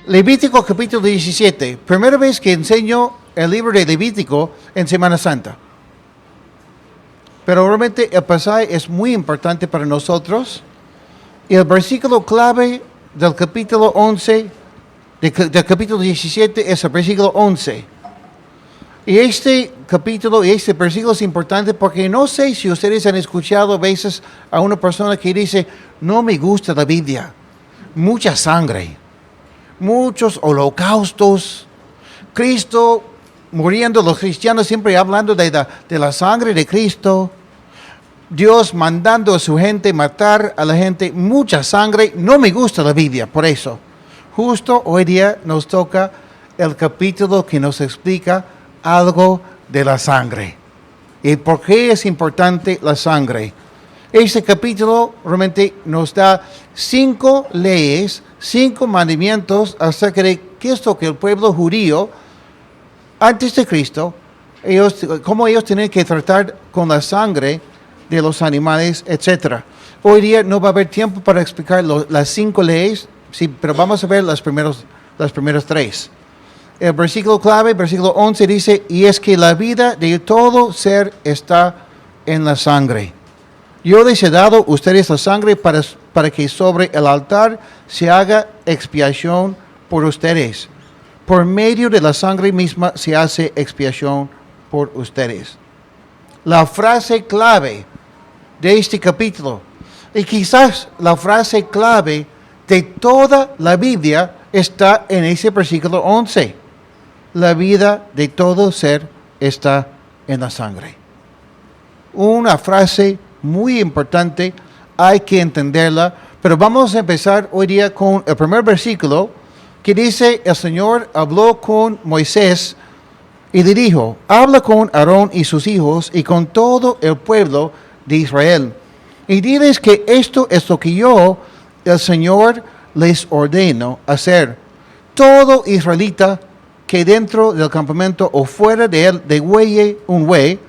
Levítico capítulo 17. Primera vez que enseño el libro de Levítico en Semana Santa. Pero realmente el pasaje es muy importante para nosotros. Y el versículo clave del capítulo 11, del capítulo 17 es el versículo 11. Y este capítulo y este versículo es importante porque no sé si ustedes han escuchado a veces a una persona que dice, no me gusta la Biblia, mucha sangre, muchos holocaustos, Cristo muriendo, los cristianos siempre hablando de la sangre de Cristo, Dios mandando a su gente matar a la gente, mucha sangre, no me gusta la Biblia, por eso. Justo hoy día nos toca el capítulo que nos explica algo de la sangre. ¿Y por qué es importante la sangre? Este capítulo realmente nos da 5 leyes, 5 mandamientos acerca de qué es lo que el pueblo judío, antes de Cristo, cómo ellos tienen que tratar con la sangre de los animales, etc. Hoy día no va a haber tiempo para explicar las 5 leyes, sí, pero vamos a ver las primeras 3. El versículo clave, versículo 11, dice, y es que la vida de todo ser está en la sangre. Yo les he dado a ustedes la sangre para que sobre el altar se haga expiación por ustedes. Por medio de la sangre misma se hace expiación por ustedes. La frase clave de este capítulo, y quizás la frase clave de toda la Biblia, está en ese versículo 11. La vida de todo ser está en la sangre. Una frase muy importante, hay que entenderla, pero vamos a empezar hoy día con el primer versículo que dice, el Señor habló con Moisés y le dijo, habla con Aarón y sus hijos y con todo el pueblo de Israel. Y diles que esto es lo que yo, el Señor, les ordeno hacer. Todo israelita que dentro del campamento o fuera de él degüelle un buey,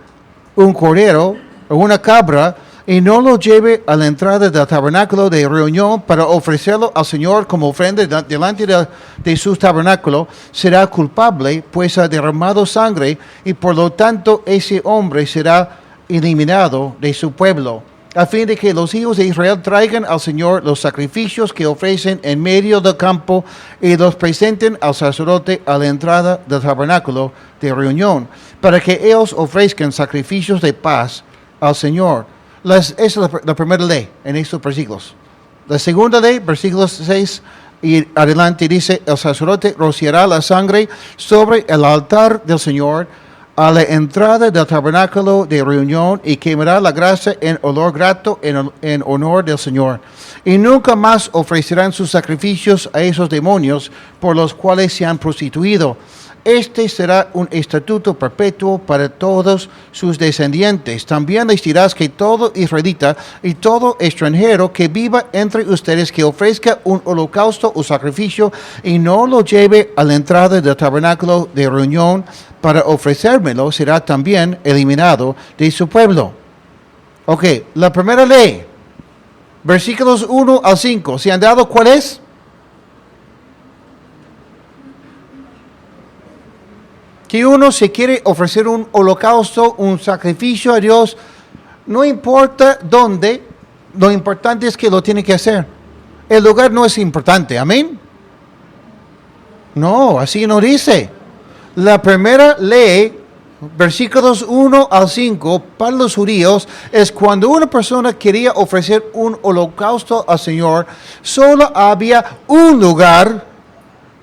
un cordero o una cabra, y no lo lleve a la entrada del tabernáculo de reunión para ofrecerlo al Señor como ofrenda delante de su tabernáculo, será culpable, pues ha derramado sangre, y por lo tanto ese hombre será eliminado de su pueblo, a fin de que los hijos de Israel traigan al Señor los sacrificios que ofrecen en medio del campo y los presenten al sacerdote a la entrada del tabernáculo de reunión, para que ellos ofrezcan sacrificios de paz al Señor. Esa es la primera ley en estos versículos. La segunda ley, versículos 6 y adelante, dice, el sacerdote rociará la sangre sobre el altar del Señor a la entrada del tabernáculo de reunión y quemará la grasa en olor grato en honor del Señor. Y nunca más ofrecerán sus sacrificios a esos demonios por los cuales se han prostituido. Este será un estatuto perpetuo para todos sus descendientes. También les dirás que todo israelita y todo extranjero que viva entre ustedes que ofrezca un holocausto o sacrificio y no lo lleve a la entrada del tabernáculo de reunión para ofrecérmelo, será también eliminado de su pueblo. Ok, la primera ley, versículos 1 al 5, ¿se han dado cuál es? Que uno se quiere ofrecer un holocausto, un sacrificio a Dios, no importa dónde, lo importante es que lo tiene que hacer. El lugar no es importante, amén. No, así no dice. La primera ley, versículos 1 al 5, para los judíos, es cuando una persona quería ofrecer un holocausto al Señor, solo había un lugar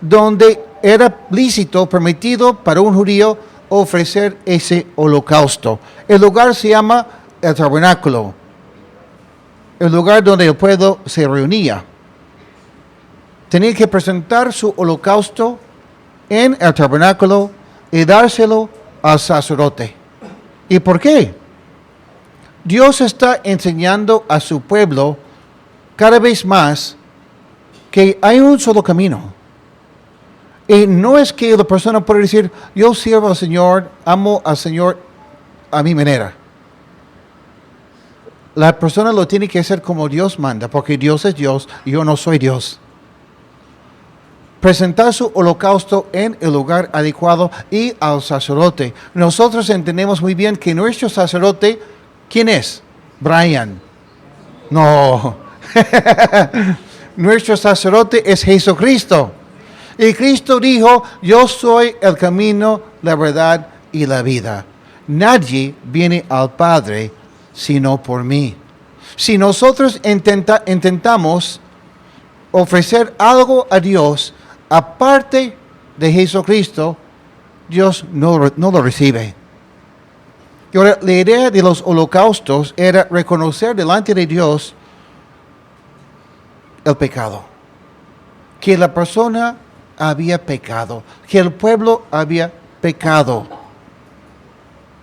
donde era lícito, permitido para un judío ofrecer ese holocausto. El lugar se llama el tabernáculo, el lugar donde el pueblo se reunía. Tenía que presentar su holocausto en el tabernáculo y dárselo al sacerdote. ¿Y por qué? Dios está enseñando a su pueblo cada vez más que hay un solo camino. Y no es que la persona pueda decir, yo sirvo al Señor, amo al Señor a mi manera. La persona lo tiene que hacer como Dios manda, porque Dios es Dios y yo no soy Dios. presentar su holocausto en el lugar adecuado y al sacerdote. Nosotros entendemos muy bien que nuestro sacerdote, ¿quién es? Brian. No. Nuestro sacerdote es Jesucristo. Y Cristo dijo, yo soy el camino, la verdad y la vida. Nadie viene al Padre sino por mí. Si nosotros intentamos ofrecer algo a Dios aparte de Jesucristo, Dios no lo recibe. Y ahora, la idea de los holocaustos era reconocer delante de Dios el pecado. Que la persona había pecado, que el pueblo había pecado.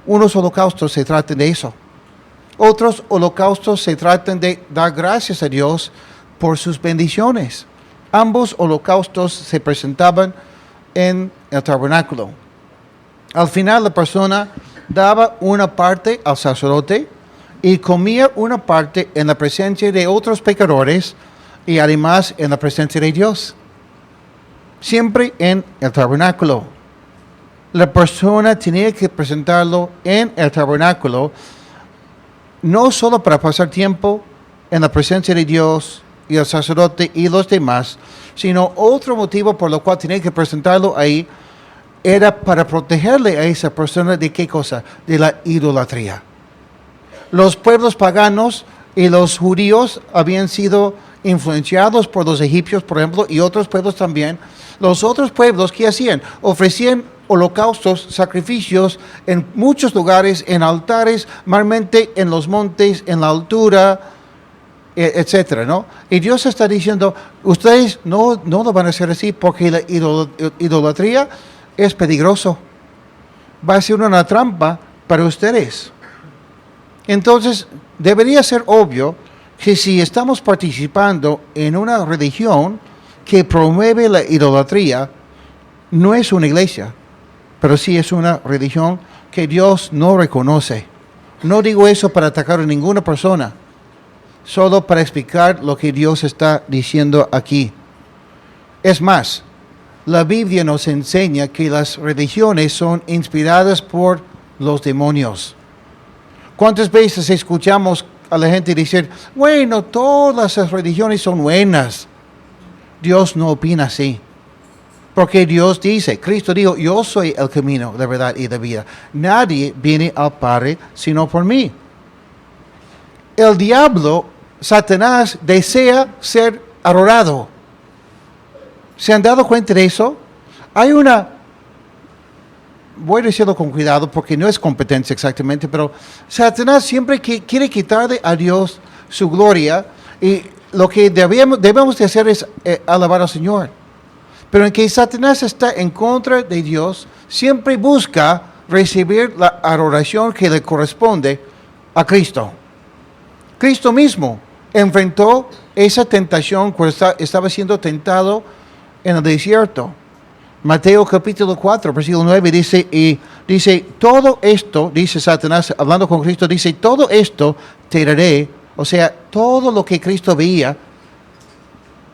Unos holocaustos se tratan de eso. Otros holocaustos se tratan de dar gracias a Dios por sus bendiciones. Ambos holocaustos se presentaban en el tabernáculo. Al final la persona daba una parte al sacerdote y comía una parte en la presencia de otros pecadores y además en la presencia de Dios. Siempre en el tabernáculo. La persona tenía que presentarlo en el tabernáculo, no solo para pasar tiempo en la presencia de Dios y el sacerdote y los demás, sino otro motivo por lo cual tenía que presentarlo ahí era para protegerle a esa persona de qué cosa, de la idolatría. Los pueblos paganos y los judíos habían sido influenciados por los egipcios, por ejemplo, y otros pueblos también. Los otros pueblos, ¿qué hacían? Ofrecían holocaustos, sacrificios en muchos lugares, en altares, normalmente en los montes, en la altura, etcétera, ¿no? Y Dios está diciendo, ustedes no lo van a hacer así porque la idolatría es peligroso. Va a ser una trampa para ustedes. Entonces, debería ser obvio que si estamos participando en una religión que promueve la idolatría, no es una iglesia, pero sí es una religión que Dios no reconoce. No digo eso para atacar a ninguna persona, solo para explicar lo que Dios está diciendo aquí. Es más, la Biblia nos enseña que las religiones son inspiradas por los demonios. ¿Cuántas veces escuchamos a la gente decir, bueno, todas las religiones son buenas? Dios no opina así. Porque Dios dice, Cristo dijo, yo soy el camino, la verdad y la vida. Nadie viene al Padre sino por mí. El diablo, Satanás, desea ser adorado. ¿Se han dado cuenta de eso? Hay voy a decirlo con cuidado porque no es competencia exactamente, pero Satanás siempre quiere quitarle a Dios su gloria y lo que debemos de hacer es alabar al Señor. Pero en que Satanás está en contra de Dios, siempre busca recibir la adoración que le corresponde a Cristo. Cristo mismo enfrentó esa tentación cuando estaba siendo tentado en el desierto. Mateo capítulo 4, versículo 9 dice, todo esto, dice Satanás, hablando con Cristo, dice, todo esto te daré, o sea, todo lo que Cristo veía,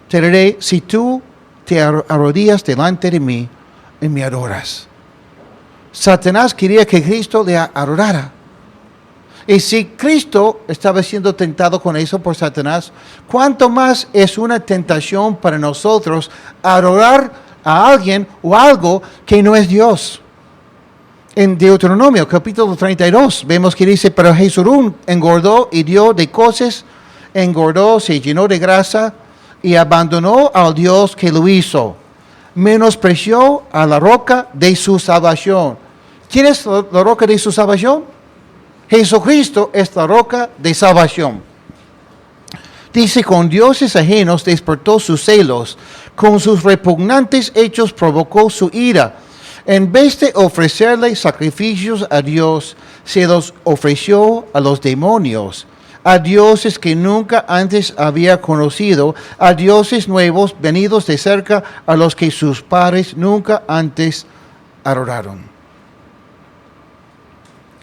te daré si tú te arrodillas delante de mí y me adoras. Satanás quería que Cristo le adorara. Y si Cristo estaba siendo tentado con eso por Satanás, ¿cuánto más es una tentación para nosotros adorar a alguien o algo que no es Dios? En Deuteronomio capítulo 32 vemos que dice, pero Jesurún engordó y dio de coces, engordó, se llenó de grasa y abandonó al Dios que lo hizo. Menospreció a la roca de su salvación. ¿Quién es la roca de su salvación? Jesucristo es la roca de salvación. Dice, con dioses ajenos despertó sus celos, con sus repugnantes hechos provocó su ira. En vez de ofrecerle sacrificios a Dios, se los ofreció a los demonios, a dioses que nunca antes había conocido, a dioses nuevos venidos de cerca, a los que sus padres nunca antes adoraron.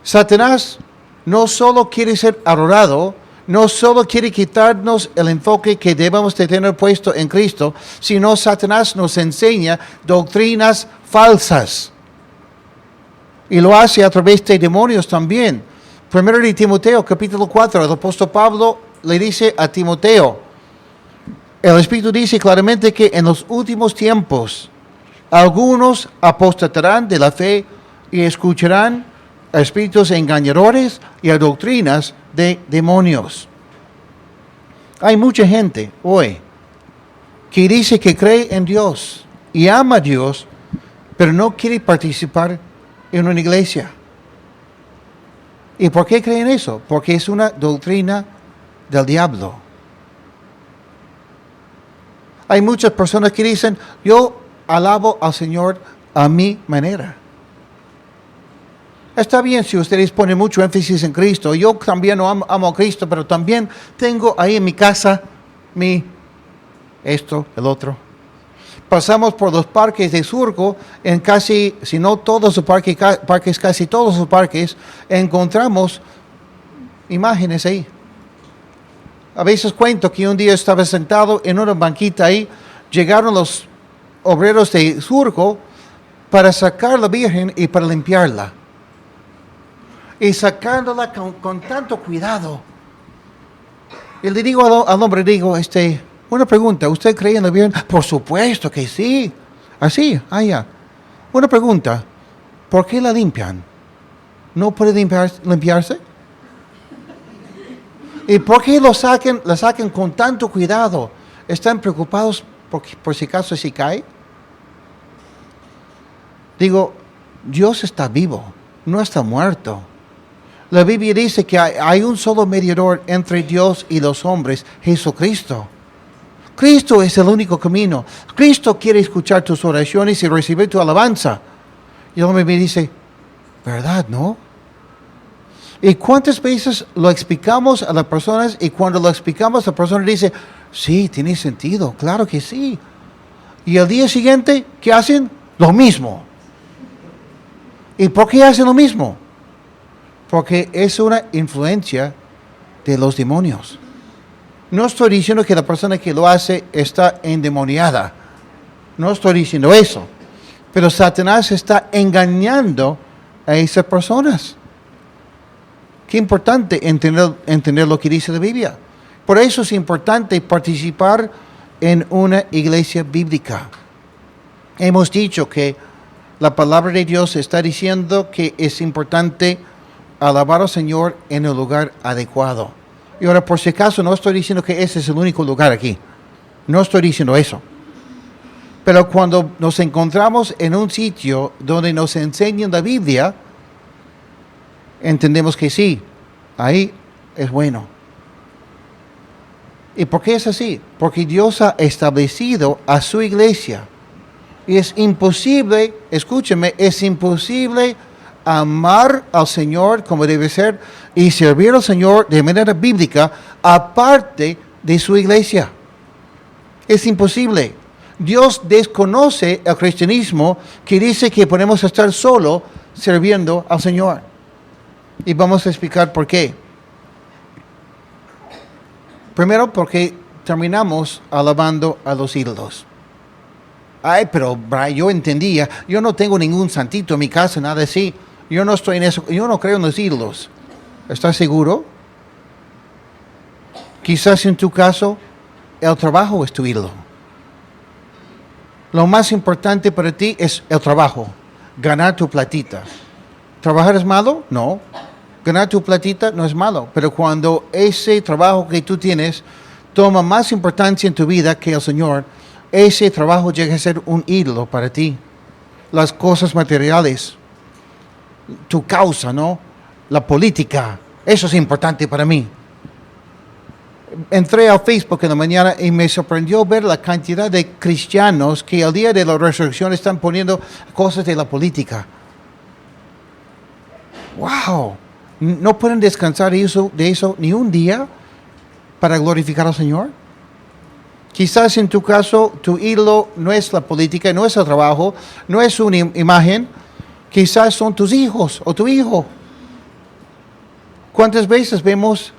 Satanás no solo quiere ser adorado, no solo quiere quitarnos el enfoque que debemos de tener puesto en Cristo, sino Satanás nos enseña doctrinas falsas. Y lo hace a través de demonios también. Primero de Timoteo, capítulo 4, el apóstol Pablo le dice a Timoteo, el Espíritu dice claramente que en los últimos tiempos algunos apostatarán de la fe y escucharán a espíritus engañadores y a doctrinas de demonios. Hay mucha gente hoy que dice que cree en Dios y ama a Dios, pero no quiere participar en una iglesia. ¿Y por qué creen eso? Porque es una doctrina del diablo. Hay muchas personas que dicen, yo alabo al Señor a mi manera. Está bien si ustedes ponen mucho énfasis en Cristo. Yo también amo a Cristo, pero también tengo ahí en mi casa esto, el otro. Pasamos por los parques de Surco, en casi, si no todos los parques, casi todos los parques, encontramos imágenes ahí. A veces cuento que un día estaba sentado en una banquita ahí, llegaron los obreros de Surco para sacar la Virgen y para limpiarla. Y sacándola con tanto cuidado. Y le digo al hombre, una pregunta, ¿usted cree en la Virgen? Por supuesto que sí. Así, ya. Una pregunta, ¿por qué la limpian? ¿No puede limpiarse? ¿Y por qué la sacan con tanto cuidado? ¿Están preocupados por si acaso si cae? Digo, Dios está vivo, no está muerto. La Biblia dice que hay un solo mediador entre Dios y los hombres, Jesucristo. Cristo es el único camino. Cristo quiere escuchar tus oraciones y recibir tu alabanza. Y el hombre me dice, ¿verdad, no? ¿Y cuántas veces lo explicamos a las personas? Y cuando lo explicamos, la persona dice, sí, tiene sentido, claro que sí. Y al día siguiente, ¿qué hacen? Lo mismo. ¿Y por qué hacen lo mismo? Porque es una influencia de los demonios. No estoy diciendo que la persona que lo hace está endemoniada. No estoy diciendo eso. Pero Satanás está engañando a esas personas. Qué importante entender lo que dice la Biblia. Por eso es importante participar en una iglesia bíblica. Hemos dicho que la palabra de Dios está diciendo que es importante alabar al Señor en el lugar adecuado. Y ahora, por si acaso, no estoy diciendo que ese es el único lugar aquí. No estoy diciendo eso. Pero cuando nos encontramos en un sitio donde nos enseñan la Biblia, entendemos que sí, ahí es bueno. ¿Y por qué es así? Porque Dios ha establecido a su iglesia. Y es imposible, escúcheme, es imposible amar al Señor como debe ser y servir al Señor de manera bíblica aparte de su iglesia. Es imposible. Dios desconoce el cristianismo que dice que podemos estar solo sirviendo al Señor. Y vamos a explicar por qué. Primero, porque terminamos alabando a los ídolos. Ay, pero Brian, yo entendía, yo no tengo ningún santito en mi casa, nada así. Yo no estoy en eso, yo no creo en los ídolos. ¿Estás seguro? Quizás en tu caso, el trabajo es tu ídolo. Lo más importante para ti es el trabajo, ganar tu platita. ¿Trabajar es malo? No. Ganar tu platita no es malo, pero cuando ese trabajo que tú tienes toma más importancia en tu vida que el Señor, ese trabajo llega a ser un ídolo para ti. Las cosas materiales, tu causa, ¿no? La política, eso es importante para mí. Entré a Facebook en la mañana y me sorprendió ver la cantidad de cristianos que al día de la resurrección están poniendo cosas de la política. ¡Wow! ¿No pueden descansar de eso ni un día para glorificar al Señor? Quizás en tu caso, tu ídolo no es la política, no es el trabajo, no es una imagen. Quizás son tus hijos o tu hijo. ¿Cuántas veces vemos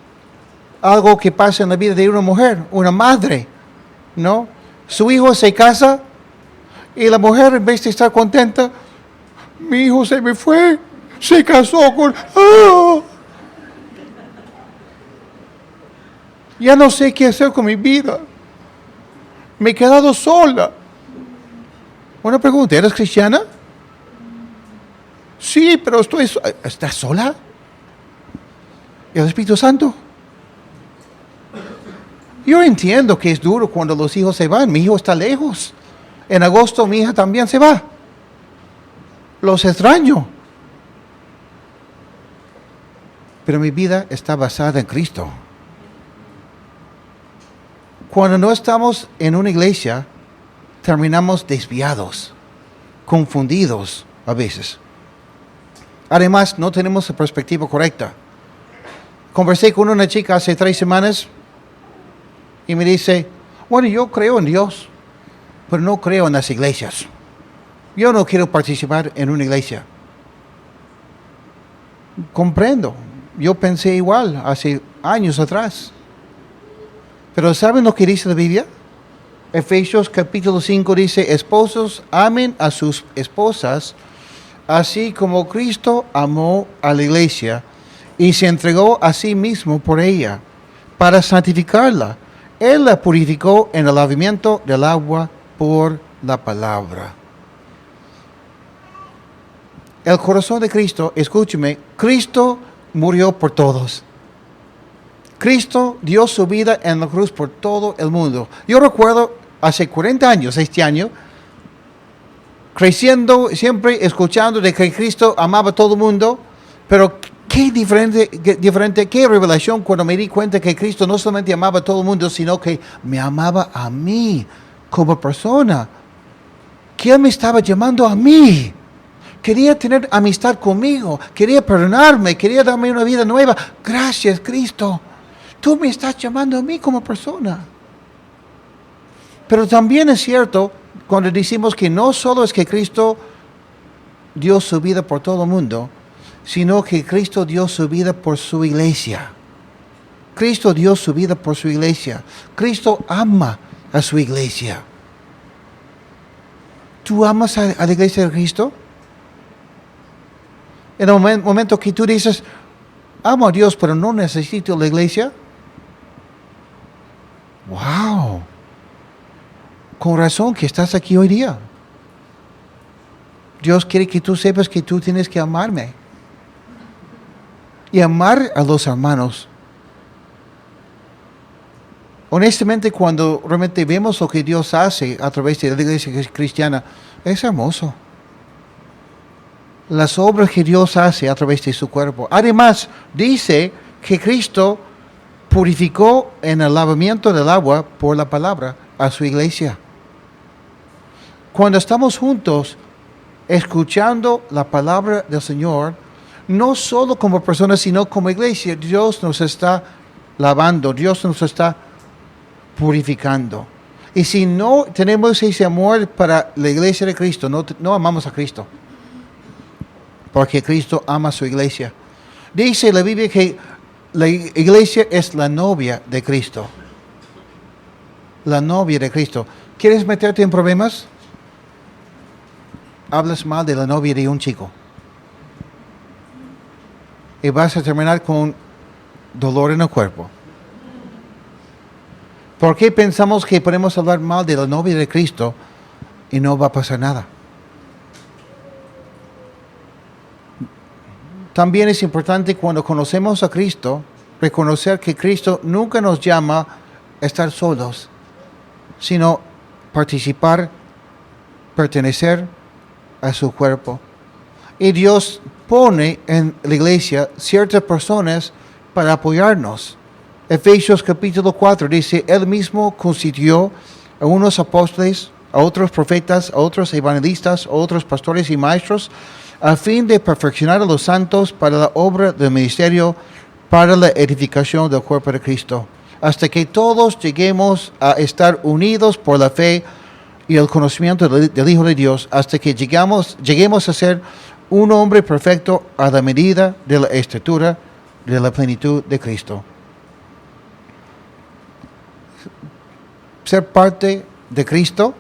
algo que pasa en la vida de una mujer, una madre, ¿no? Su hijo se casa y la mujer, en vez de estar contenta, mi hijo se me fue, se casó con... ¡Ah! Ya no sé qué hacer con mi vida. Me he quedado sola. Una pregunta, ¿eres cristiana? Sí, pero ¿estás sola? ¿Y el Espíritu Santo? Yo entiendo que es duro cuando los hijos se van. Mi hijo está lejos. En agosto mi hija también se va. Los extraño. Pero mi vida está basada en Cristo. Cuando no estamos en una iglesia, terminamos desviados, confundidos a veces. Además, no tenemos la perspectiva correcta. Conversé con una chica hace 3 semanas y me dice, bueno, yo creo en Dios, pero no creo en las iglesias. Yo no quiero participar en una iglesia. Comprendo. Yo pensé igual hace años atrás. Pero ¿saben lo que dice la Biblia? Efesios capítulo 5 dice, esposos, amen a sus esposas, así como Cristo amó a la iglesia y se entregó a sí mismo por ella, para santificarla. Él la purificó en el lavamiento del agua por la palabra. El corazón de Cristo, escúcheme, Cristo murió por todos. Cristo dio su vida en la cruz por todo el mundo. Yo recuerdo hace 40 años, este año, creciendo, siempre escuchando de que Cristo amaba a todo el mundo, pero qué diferente, qué revelación cuando me di cuenta que Cristo no solamente amaba a todo el mundo, sino que me amaba a mí como persona. Que Él me estaba llamando a mí. Quería tener amistad conmigo, quería perdonarme, quería darme una vida nueva. Gracias, Cristo. Tú me estás llamando a mí como persona. Pero también es cierto cuando decimos que no solo es que Cristo dio su vida por todo el mundo, sino que Cristo dio su vida por su iglesia. Cristo dio su vida por su iglesia. Cristo ama a su iglesia. ¿Tú amas a la iglesia de Cristo? En el momento que tú dices, amo a Dios, pero no necesito la iglesia. ¡Wow! Con razón que estás aquí hoy día. Dios quiere que tú sepas que tú tienes que amarme. Y amar a los hermanos. Honestamente, cuando realmente vemos lo que Dios hace a través de la iglesia cristiana, es hermoso. Las obras que Dios hace a través de su cuerpo. Además, dice que Cristo purificó en el lavamiento del agua por la palabra a su iglesia. Cuando estamos juntos, escuchando la palabra del Señor, no solo como personas, sino como iglesia, Dios nos está lavando, Dios nos está purificando. Y si no tenemos ese amor para la iglesia de Cristo, no amamos a Cristo. Porque Cristo ama a su iglesia. Dice la Biblia que la iglesia es la novia de Cristo. La novia de Cristo. ¿Quieres meterte en problemas? Hablas mal de la novia de un chico. Y vas a terminar con dolor en el cuerpo. ¿Por qué pensamos que podemos hablar mal de la novia de Cristo y no va a pasar nada? También es importante cuando conocemos a Cristo, reconocer que Cristo nunca nos llama a estar solos, sino participar, pertenecer a su cuerpo. Y Dios pone en la iglesia ciertas personas para apoyarnos. Efesios capítulo 4 dice, Él mismo constituyó a unos apóstoles, a otros profetas, a otros evangelistas, a otros pastores y maestros, a fin de perfeccionar a los santos para la obra del ministerio, para la edificación del cuerpo de Cristo, hasta que todos lleguemos a estar unidos por la fe y el conocimiento del Hijo de Dios, hasta que lleguemos a ser un hombre perfecto a la medida de la estatura de la plenitud de Cristo. ser parte de Cristo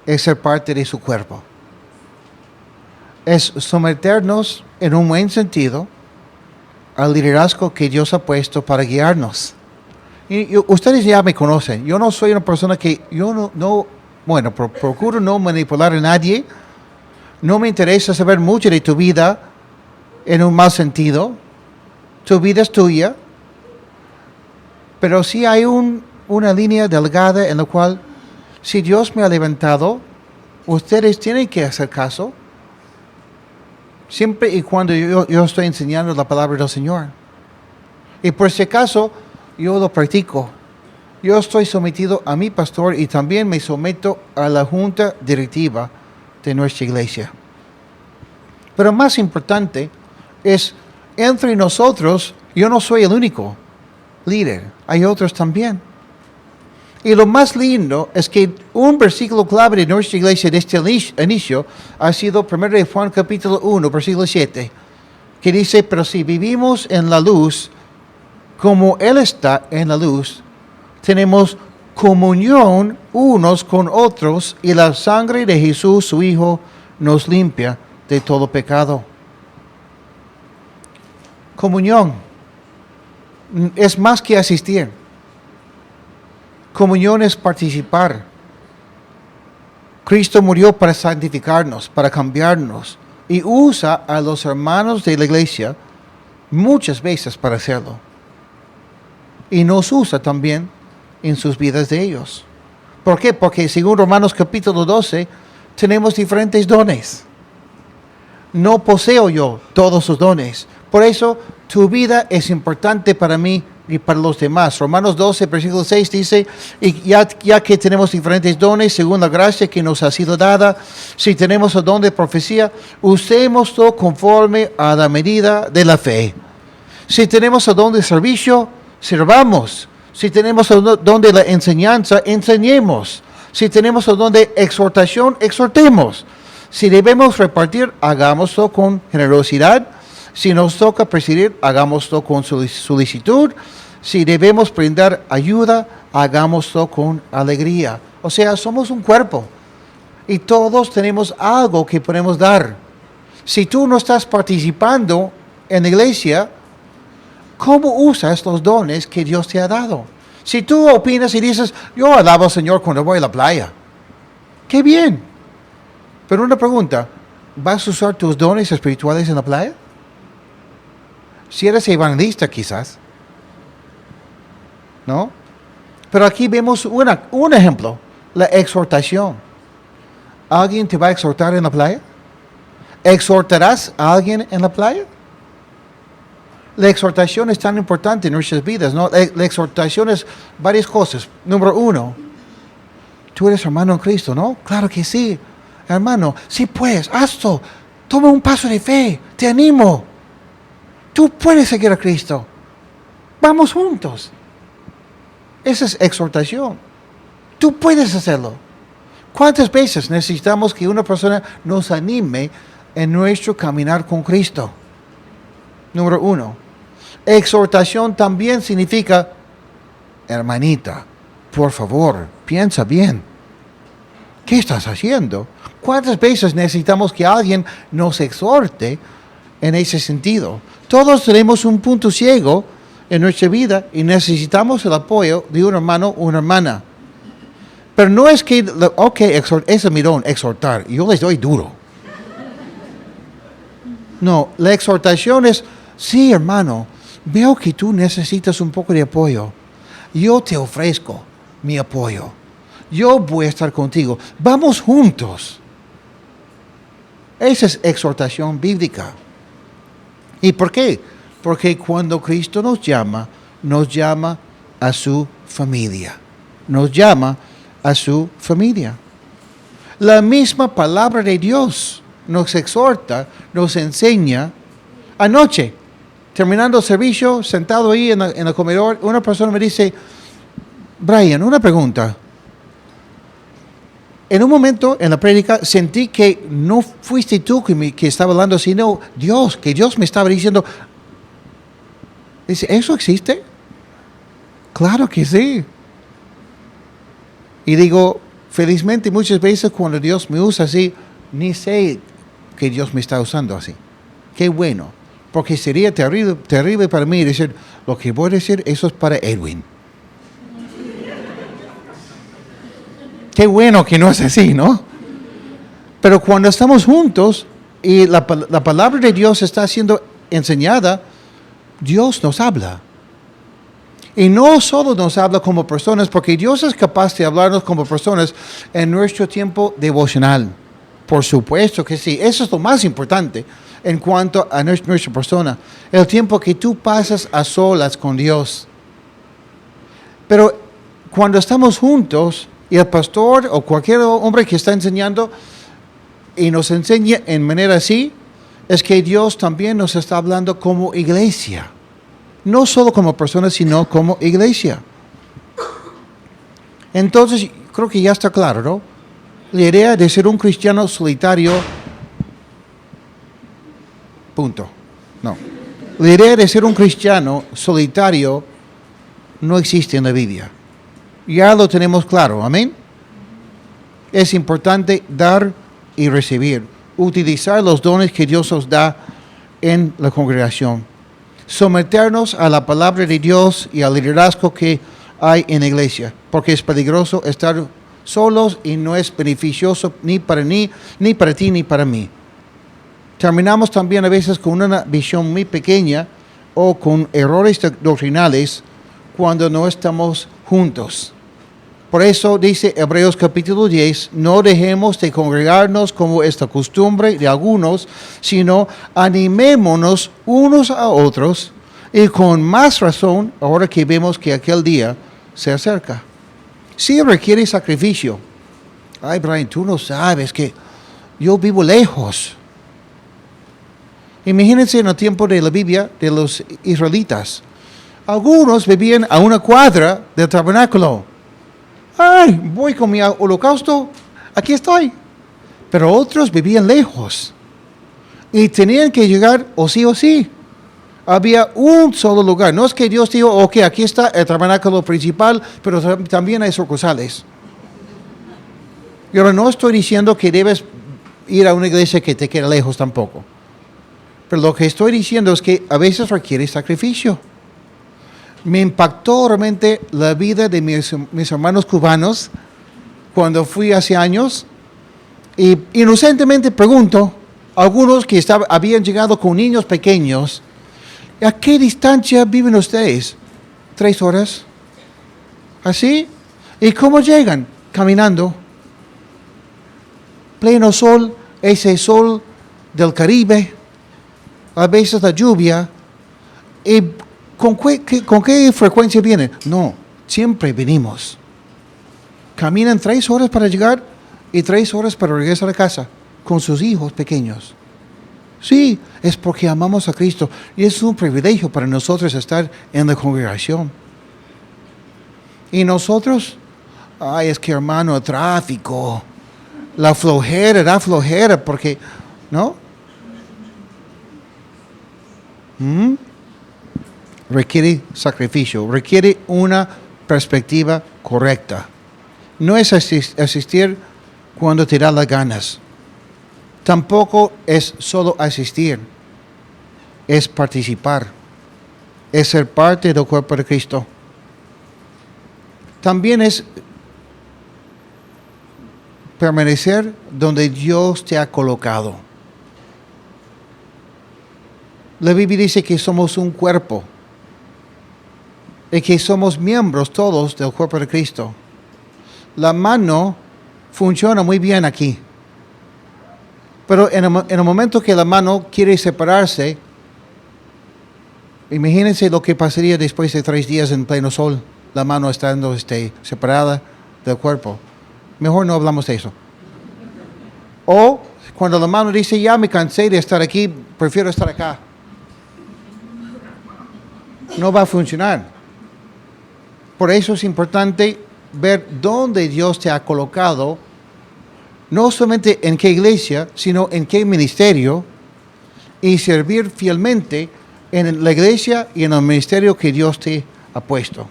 es ser parte de su cuerpo. Es someternos en un buen sentido al liderazgo que Dios ha puesto para guiarnos. Y ustedes ya me conocen. Yo no soy una persona que, procuro no manipular a nadie. No me interesa saber mucho de tu vida en un mal sentido. Tu vida es tuya. Pero sí hay una línea delgada en la cual, si Dios me ha levantado, ustedes tienen que hacer caso. Siempre y cuando yo estoy enseñando la palabra del Señor. Y por si acaso, yo lo practico. Yo estoy sometido a mi pastor y también me someto a la junta directiva de nuestra iglesia. Pero más importante es, entre nosotros, yo no soy el único líder. Hay otros también. Y lo más lindo es que un versículo clave de nuestra iglesia de este inicio ha sido 1 de Juan capítulo 1, versículo 7, que dice, pero si vivimos en la luz, como Él está en la luz, tenemos comunión unos con otros y la sangre de Jesús, su Hijo, nos limpia de todo pecado. Comunión es más que asistir. Comunión es participar. Cristo murió para santificarnos, para cambiarnos, y usa a los hermanos de la iglesia muchas veces para hacerlo. Y nos usa también en sus vidas de ellos. ¿Por qué? Porque según Romanos capítulo 12, tenemos diferentes dones. No poseo yo todos sus dones. Por eso, tu vida es importante para mí y para los demás. Romanos 12, versículo 6 dice, y ya que tenemos diferentes dones, según la gracia que nos ha sido dada, si tenemos el don de profecía, usémoslo conforme a la medida de la fe. Si tenemos el don de servicio, sirvamos. Si tenemos el don de la enseñanza, enseñemos. Si tenemos el don de exhortación, exhortemos. Si debemos repartir, hagámoslo con generosidad. Si nos toca presidir, hagámoslo con solicitud. Si debemos brindar ayuda, hagámoslo con alegría. O sea, somos un cuerpo y todos tenemos algo que podemos dar. Si tú no estás participando en la iglesia, ¿cómo usas los dones que Dios te ha dado? Si tú opinas y dices, yo alabo al Señor cuando voy a la playa, ¡qué bien! Pero una pregunta, ¿vas a usar tus dones espirituales en la playa? Si eres evangelista quizás, ¿no? Pero aquí vemos un ejemplo, la exhortación. ¿Alguien te va a exhortar en la playa? ¿Exhortarás a alguien en la playa? La exhortación es tan importante en nuestras vidas, ¿no? La exhortación es varias cosas. Número 1, tú eres hermano en Cristo, ¿no? Claro que sí, hermano. Sí, pues, hazlo. Toma un paso de fe. Te animo. Tú puedes seguir a Cristo. Vamos juntos. Esa es exhortación. Tú puedes hacerlo. ¿Cuántas veces necesitamos que una persona nos anime en nuestro caminar con Cristo? Número 1. Exhortación también significa, hermanita, por favor, piensa bien. ¿Qué estás haciendo? ¿Cuántas veces necesitamos que alguien nos exhorte en ese sentido? Todos tenemos un punto ciego en nuestra vida y necesitamos el apoyo de un hermano o una hermana. Pero no es que, ese es mi don, exhortar, y yo les doy duro. No, la exhortación es, sí, hermano, veo que tú necesitas un poco de apoyo. Yo te ofrezco mi apoyo. Yo voy a estar contigo. Vamos juntos. Esa es exhortación bíblica. ¿Y por qué? Porque cuando Cristo nos llama a su familia. Nos llama a su familia. La misma palabra de Dios nos exhorta, nos enseña. Anoche, terminando el servicio, sentado ahí en el comedor, una persona me dice, Brian, una pregunta. En un momento en la prédica sentí que no fuiste tú que estaba hablando, sino Dios, que Dios me estaba diciendo. Dice, ¿eso existe? Claro que sí. Y digo, felizmente muchas veces cuando Dios me usa así, ni sé que Dios me está usando así. Qué bueno, porque sería terrible, terrible para mí decir, lo que voy a decir, eso es para Edwin. Qué bueno que no es así, ¿no? Pero cuando estamos juntos y la palabra de Dios está siendo enseñada, Dios nos habla. Y no solo nos habla como personas, porque Dios es capaz de hablarnos como personas en nuestro tiempo devocional. Por supuesto que sí, eso es lo más importante en cuanto a nuestra persona. El tiempo que tú pasas a solas con Dios. Pero cuando estamos juntos y el pastor o cualquier hombre que está enseñando y nos enseña en manera así, es que Dios también nos está hablando como iglesia. No solo como personas, sino como iglesia. Entonces, creo que ya está claro, ¿no? La idea de ser un cristiano solitario, punto. No. La idea de ser un cristiano solitario no existe en la Biblia. Ya lo tenemos claro, amén. Es importante dar y recibir, utilizar los dones que Dios nos da en la congregación, someternos a la palabra de Dios y al liderazgo que hay en la iglesia, porque es peligroso estar solos y no es beneficioso ni para ti ni para mí. Terminamos también a veces con una visión muy pequeña o con errores doctrinales cuando no estamos juntos. Por eso dice Hebreos capítulo 10, no dejemos de congregarnos como es la costumbre de algunos, sino animémonos unos a otros y con más razón ahora que vemos que aquel día se acerca. Sí requiere sacrificio. Ay, Brian, tú no sabes que yo vivo lejos. Imagínense en el tiempo de la Biblia de los israelitas. Algunos vivían a una cuadra del tabernáculo. Ay, voy con mi holocausto, aquí estoy. Pero otros vivían lejos y tenían que llegar o sí. Había un solo lugar. No es que Dios dijo, ok, aquí está el tabernáculo principal, pero también hay sucursales. Y ahora no estoy diciendo que debes ir a una iglesia que te quede lejos tampoco. Pero lo que estoy diciendo es que a veces requiere sacrificio. Me impactó realmente la vida de mis hermanos cubanos cuando fui hace años. Y inocentemente pregunto, algunos que habían llegado con niños pequeños, ¿a qué distancia viven ustedes? 3 horas. ¿Así? ¿Y cómo llegan? Caminando. Pleno sol, ese sol del Caribe, a veces la lluvia. ¿Y con qué frecuencia vienen? No, siempre venimos. Caminan 3 horas para llegar y 3 horas para regresar a casa con sus hijos pequeños. Sí, es porque amamos a Cristo y es un privilegio para nosotros estar en la congregación. Y nosotros, ay, es que hermano, el tráfico, la flojera, da flojera porque, ¿no? Requiere sacrificio, requiere una perspectiva correcta. No es asistir cuando te da las ganas. Tampoco es solo asistir, es participar, es ser parte del cuerpo de Cristo. También es permanecer donde Dios te ha colocado. La Biblia dice que somos un cuerpo y que somos miembros todos del cuerpo de Cristo. La mano funciona muy bien aquí. Pero en el momento que la mano quiere separarse, imagínense lo que pasaría después de 3 días en pleno sol, la mano estando separada del cuerpo. Mejor no hablamos de eso. O cuando la mano dice, ya me cansé de estar aquí, prefiero estar acá. No va a funcionar. Por eso es importante ver dónde Dios te ha colocado, no solamente en qué iglesia, sino en qué ministerio, y servir fielmente en la iglesia y en el ministerio que Dios te ha puesto.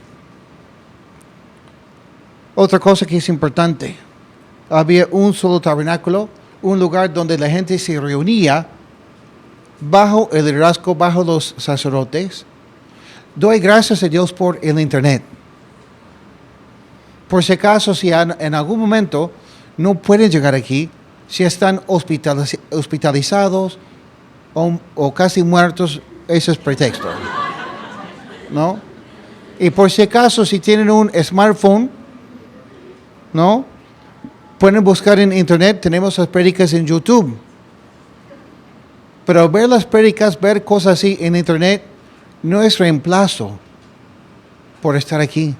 Otra cosa que es importante, había un solo tabernáculo, un lugar donde la gente se reunía bajo el liderazgo, bajo los sacerdotes. Doy gracias a Dios por el internet. Por si acaso, si en algún momento no pueden llegar aquí, si están hospitalizados o casi muertos, ese es pretexto, ¿no? Y por si acaso, si tienen un smartphone, ¿no? Pueden buscar en internet, tenemos las prédicas en YouTube. Pero ver las prédicas, ver cosas así en internet, no es reemplazo por estar aquí.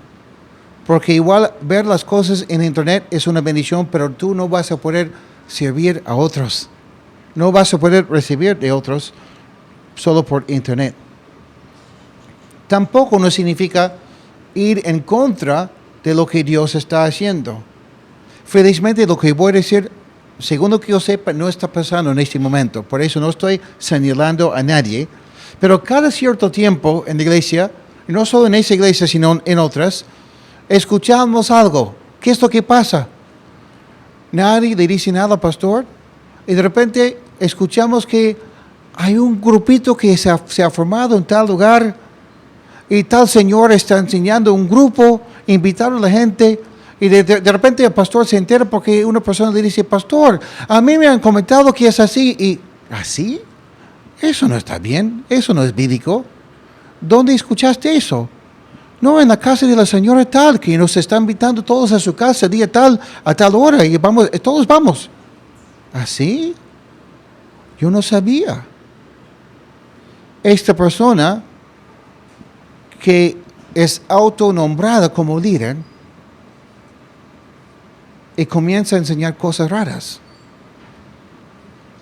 Porque igual ver las cosas en internet es una bendición, pero tú no vas a poder servir a otros. No vas a poder recibir de otros solo por internet. Tampoco no significa ir en contra de lo que Dios está haciendo. Felizmente lo que voy a decir, según lo que yo sepa, no está pasando en este momento. Por eso no estoy señalando a nadie. Pero cada cierto tiempo en la iglesia, no solo en esa iglesia, sino en otras, escuchamos algo. ¿Qué es lo que pasa? Nadie le dice nada al pastor. Y de repente escuchamos que hay un grupito que se ha formado en tal lugar. Y tal señor está enseñando un grupo, invitaron a la gente. Y de repente el pastor se entera porque una persona le dice, pastor, a mí me han comentado que es así. Y, ¿así? Eso no está bien, eso no es bíblico. ¿Dónde escuchaste eso? No, en la casa de la señora tal, que nos está invitando todos a su casa, día tal, a tal hora, y vamos, todos vamos. ¿Así? Yo no sabía. Esta persona que es autonombrada como líder y comienza a enseñar cosas raras.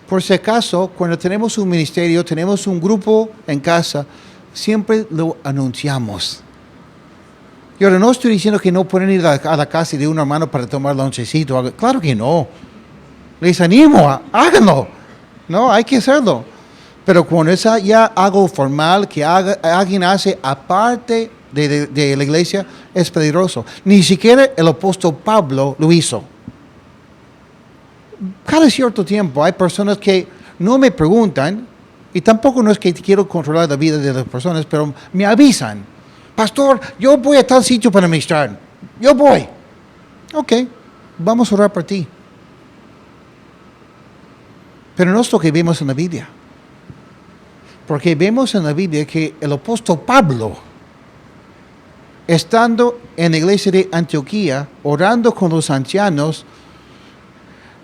Por si acaso, cuando tenemos un ministerio, tenemos un grupo en casa, siempre lo anunciamos. Y ahora no estoy diciendo que no pueden ir a la casa de un hermano para tomar lonchecito. Claro que no. Les animo, háganlo. No, hay que hacerlo. Pero cuando es ya algo formal que alguien hace aparte de la iglesia, es peligroso. Ni siquiera el apóstol Pablo lo hizo. Cada cierto tiempo hay personas que no me preguntan, y tampoco no es que quiero controlar la vida de las personas, pero me avisan. Pastor, yo voy a tal sitio para ministrar. Yo voy. Ok, vamos a orar por ti. Pero no es lo que vemos en la Biblia. Porque vemos en la Biblia que el apóstol Pablo, estando en la iglesia de Antioquía, orando con los ancianos,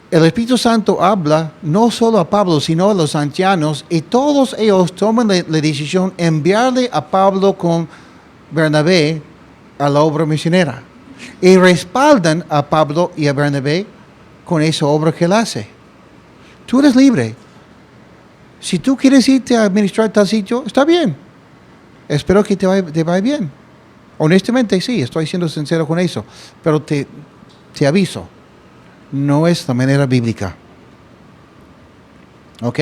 el Espíritu Santo habla no solo a Pablo, sino a los ancianos, y todos ellos toman la decisión de enviarle a Pablo con Bernabé a la obra misionera. Y respaldan a Pablo y a Bernabé con esa obra que él hace. Tú eres libre. Si tú quieres irte a administrar tal sitio, está bien. Espero que te vaya bien. Honestamente, sí, estoy siendo sincero con eso. Pero te aviso, no es la manera bíblica. ¿Ok?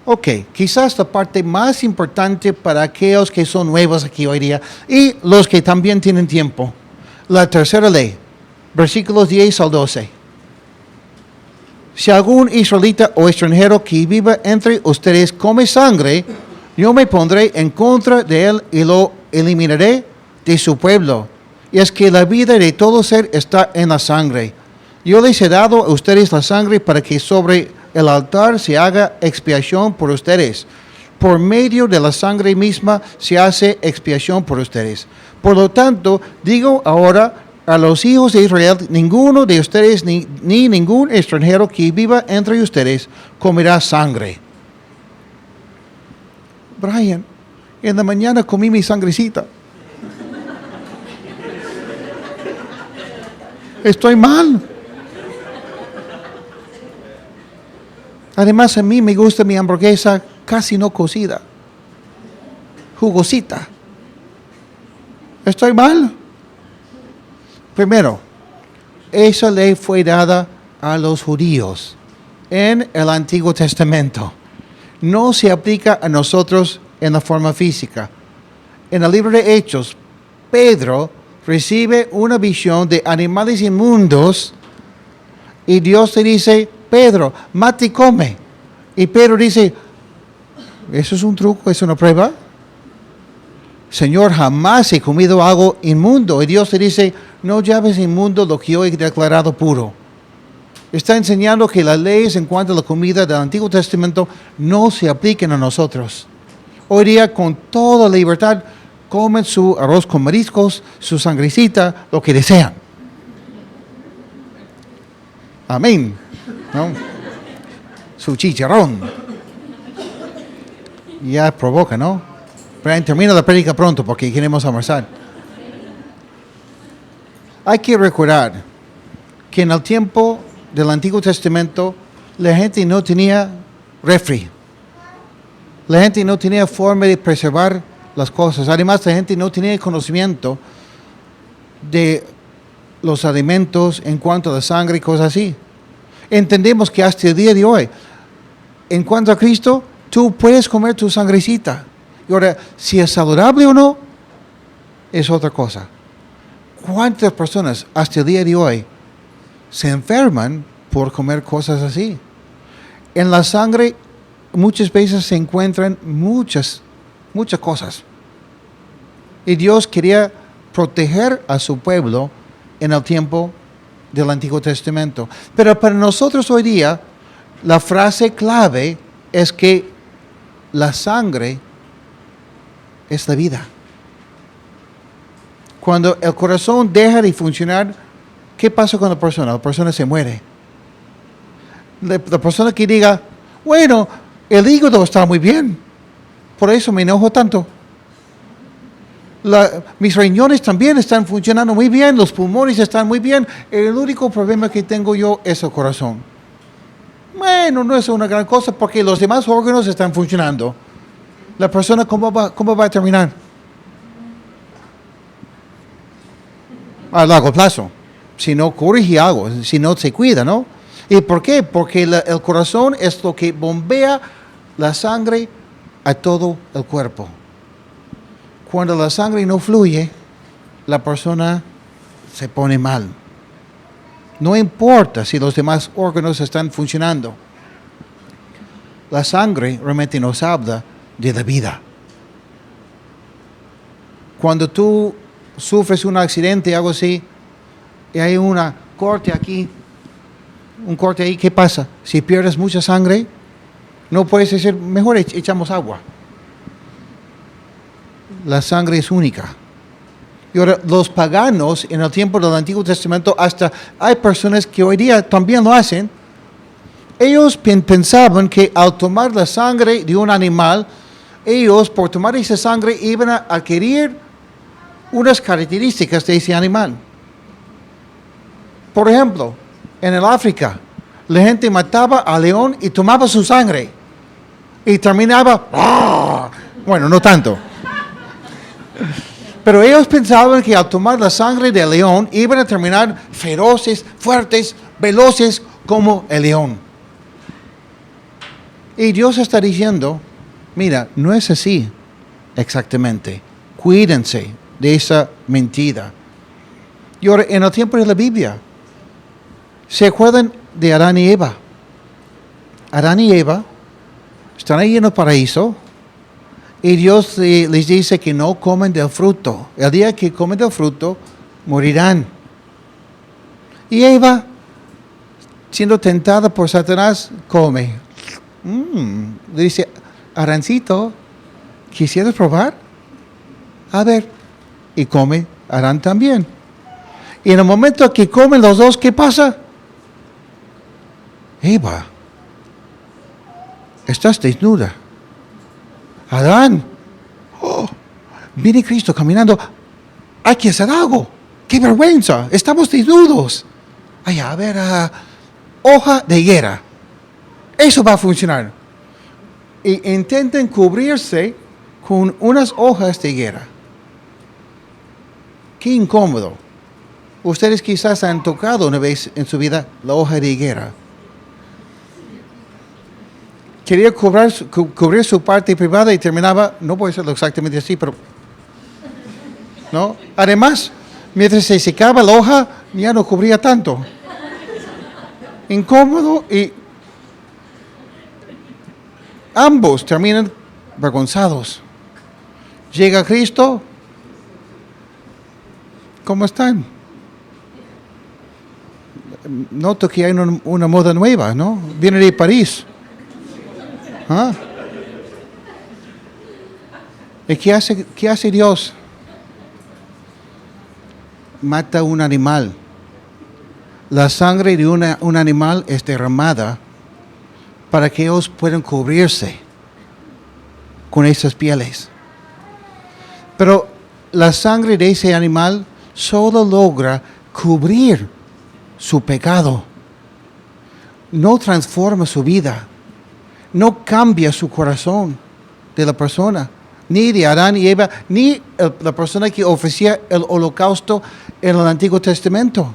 Ok, quizás la parte más importante para aquellos que son nuevos aquí hoy día y los que también tienen tiempo. La tercera ley, versículos 10 al 12. Si algún israelita o extranjero que viva entre ustedes come sangre, yo me pondré en contra de él y lo eliminaré de su pueblo. Y es que la vida de todo ser está en la sangre. Yo les he dado a ustedes la sangre para que sobre el altar se haga expiación por ustedes. Por medio de la sangre misma se hace expiación por ustedes. Por lo tanto, digo ahora a los hijos de Israel, ninguno de ustedes ni ningún extranjero que viva entre ustedes comerá sangre. Brian, en la mañana comí mi sangrecita. Estoy mal. Además, a mí me gusta mi hamburguesa casi no cocida, jugosita. ¿Estoy mal? Primero, esa ley fue dada a los judíos en el Antiguo Testamento. No se aplica a nosotros en la forma física. En el libro de Hechos, Pedro recibe una visión de animales inmundos y Dios le dice, Pedro, mata y come. Y Pedro dice, ¿eso es un truco? ¿Es una prueba? Señor, jamás he comido algo inmundo. Y Dios le dice, no llames inmundo lo que yo he declarado puro. Está enseñando que las leyes en cuanto a la comida del Antiguo Testamento no se apliquen a nosotros. Hoy día, con toda libertad, comen su arroz con mariscos, su sangrecita, lo que desean. Amén. ¿No? Su chicharrón. Ya provoca, ¿no? Pero termina la prédica pronto porque queremos almorzar. Hay que recordar que en el tiempo del Antiguo Testamento la gente no tenía refri. La gente no tenía forma de preservar las cosas. Además, la gente no tenía conocimiento de los alimentos en cuanto a la sangre y cosas así. Entendemos que hasta el día de hoy, en cuanto a Cristo, tú puedes comer tu sangrecita. Y ahora, si es saludable o no, es otra cosa. ¿Cuántas personas hasta el día de hoy se enferman por comer cosas así? En la sangre muchas veces se encuentran muchas cosas. Y Dios quería proteger a su pueblo en el tiempo del Antiguo Testamento. Pero para nosotros hoy día, la frase clave es que la sangre es la vida. Cuando el corazón deja de funcionar, ¿qué pasa con la persona? La persona se muere. La persona que diga, bueno, el hígado está muy bien, por eso me enojo tanto. Mis riñones también están funcionando muy bien, los pulmones están muy bien, el único problema que tengo yo es el corazón. Bueno, no es una gran cosa porque los demás órganos están funcionando. La persona, ¿cómo va a terminar? A largo plazo. Si no corrige algo, si no se cuida, ¿no? ¿Y por qué? Porque el corazón es lo que bombea la sangre a todo el cuerpo. Cuando la sangre no fluye, la persona se pone mal. No importa si los demás órganos están funcionando. La sangre realmente nos habla de la vida. Cuando tú sufres un accidente, algo así, y hay un corte aquí, ¿qué pasa? Si pierdes mucha sangre, no puedes decir, mejor echamos agua. La sangre es única. Y ahora, los paganos en el tiempo del Antiguo Testamento, hasta hay personas que hoy día también lo hacen. Ellos pensaban que al tomar la sangre de un animal, ellos por tomar esa sangre iban a adquirir unas características de ese animal. Por ejemplo, en el África, la gente mataba al león y tomaba su sangre. Y terminaba, ¡ah! Bueno, no tanto. Pero ellos pensaban que al tomar la sangre del león iban a terminar feroces, fuertes, veloces como el león. Y Dios está diciendo, mira, no es así exactamente. Cuídense de esa mentira. Y ahora, en el tiempo de la Biblia, ¿se acuerdan de Adán y Eva? Adán y Eva están ahí en el paraíso. Y Dios les dice que no comen del fruto. El día que comen del fruto, morirán. Y Eva, siendo tentada por Satanás, come. Le dice, Arancito, ¿quisieras probar? A ver. Y come Adán también. Y en el momento que comen los dos, ¿qué pasa? Eva, estás desnuda. Adán, viene Cristo caminando, hay que hacer algo, qué vergüenza, estamos desnudos. Ay, a ver, hoja de higuera, eso va a funcionar. Y intenten cubrirse con unas hojas de higuera. Qué incómodo. Ustedes quizás han tocado una vez en su vida la hoja de higuera. Quería cubrir su parte privada y terminaba, no puede serlo exactamente así, pero, ¿no? Además, Mientras se secaba la hoja, ya no cubría tanto. Incómodo y ambos terminan avergonzados. Llega Cristo. ¿Cómo están? Noto que hay una moda nueva, ¿no? Viene de París. ¿Ah? ¿Y qué hace Dios? Mata un animal. La sangre de un animal es derramada para que ellos puedan cubrirse con esas pieles. Pero la sangre de ese animal solo logra cubrir su pecado. No transforma su vida. No cambia su corazón de la persona. Ni de Adán y Eva, ni la persona que ofrecía el holocausto en el Antiguo Testamento.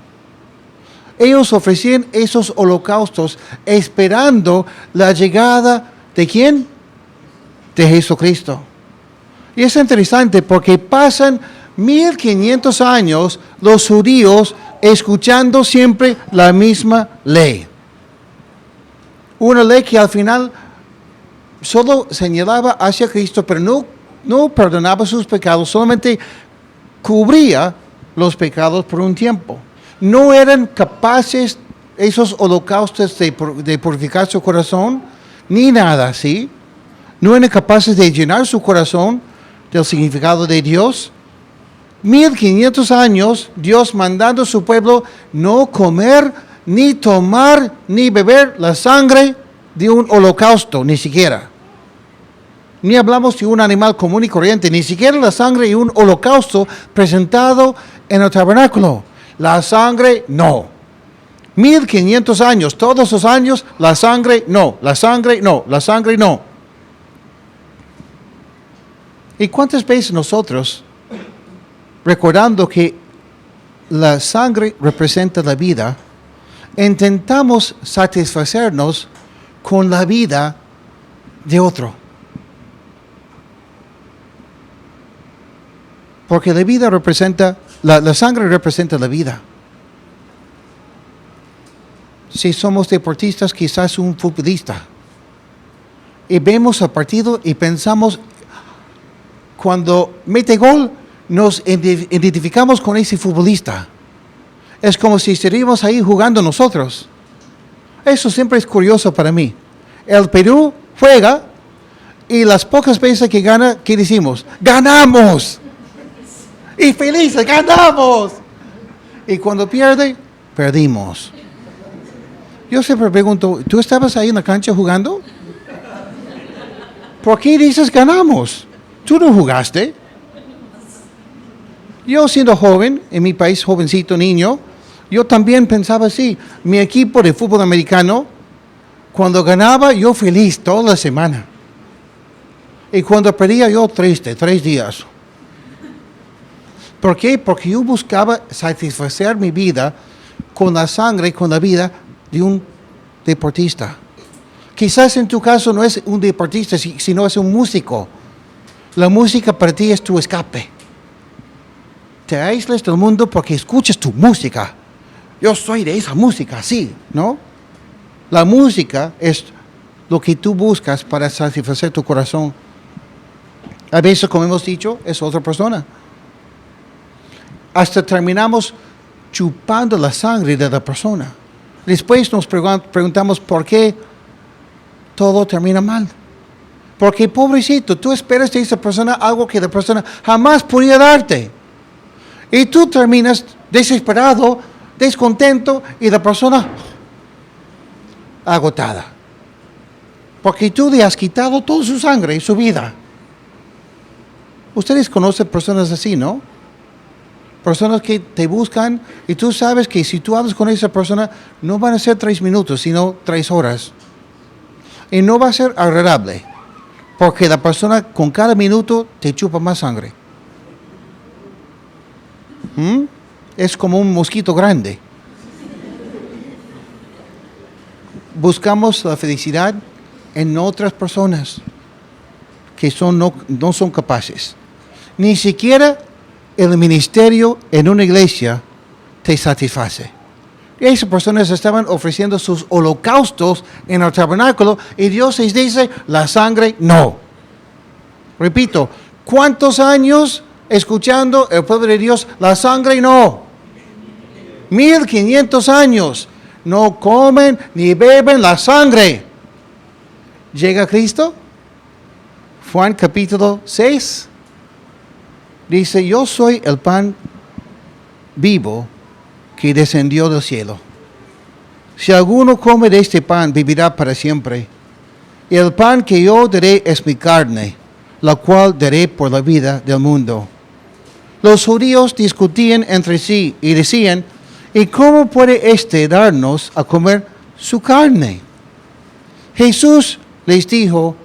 Ellos ofrecían esos holocaustos esperando la llegada ¿de quién? De Jesucristo. Y es interesante porque pasan 1500 años los judíos escuchando siempre la misma ley. Una ley que al final solo señalaba hacia Cristo, pero no perdonaba sus pecados, solamente cubría los pecados por un tiempo. No eran capaces esos holocaustos de purificar su corazón, ni nada así. No eran capaces de llenar su corazón del significado de Dios. 1500 años, Dios mandando a su pueblo no comer, ni tomar, ni beber la sangre de un holocausto, ni siquiera. Ni hablamos de un animal común y corriente, ni siquiera la sangre de un holocausto presentado en el tabernáculo. La sangre, no. 1500 años, todos los años, la sangre, no. La sangre, no. La sangre, no. ¿Y cuántas veces nosotros, recordando que la sangre representa la vida, intentamos satisfacernos con la vida de otro? Porque la vida representa, la sangre representa la vida. Si somos deportistas, quizás un futbolista. Y vemos el partido y pensamos, cuando mete gol, nos identificamos con ese futbolista. Es como si estuviéramos ahí jugando nosotros. Eso siempre es curioso para mí. El Perú juega y las pocas veces que gana, ¿qué decimos? ¡Ganamos! Y felices, ¡ganamos! Y cuando pierde, perdimos. Yo siempre pregunto, ¿tú estabas ahí en la cancha jugando? ¿Por qué dices ganamos? Tú no jugaste. Yo siendo joven, en mi país, jovencito, niño, yo también pensaba así. Mi equipo de fútbol americano, cuando ganaba, yo feliz toda la semana. Y cuando perdía, yo triste, 3 días. ¿Por qué? Porque yo buscaba satisfacer mi vida con la sangre, con la vida de un deportista. Quizás en tu caso no es un deportista, sino es un músico. La música para ti es tu escape. Te aíslas del mundo porque escuchas tu música. Yo soy de esa música, sí, ¿no? La música es lo que tú buscas para satisfacer tu corazón. A veces, como hemos dicho, es otra persona. Hasta terminamos chupando la sangre de la persona. Después nos preguntamos por qué todo termina mal. Porque pobrecito, tú esperas de esa persona algo que la persona jamás podía darte. Y tú terminas desesperado, descontento y la persona agotada. Porque tú le has quitado toda su sangre y su vida. Ustedes conocen personas así, ¿no? Personas que te buscan y tú sabes que si tú hablas con esa persona no van a ser 3 minutos, sino 3 horas. Y no va a ser agradable, porque la persona con cada minuto te chupa más sangre. Es como un mosquito grande. Buscamos la felicidad en otras personas que no son capaces. Ni siquiera el ministerio en una iglesia te satisface. Y esas personas estaban ofreciendo sus holocaustos en el tabernáculo y Dios les dice, la sangre no. Repito, ¿cuántos años escuchando el pueblo de Dios, la sangre no? 1500 años. No comen ni beben la sangre. Llega Cristo. Juan capítulo 6. Dice, yo soy el pan vivo que descendió del cielo. Si alguno come de este pan, vivirá para siempre. Y el pan que yo daré es mi carne, la cual daré por la vida del mundo. Los judíos discutían entre sí y decían, ¿y cómo puede éste darnos a comer su carne? Jesús les dijo,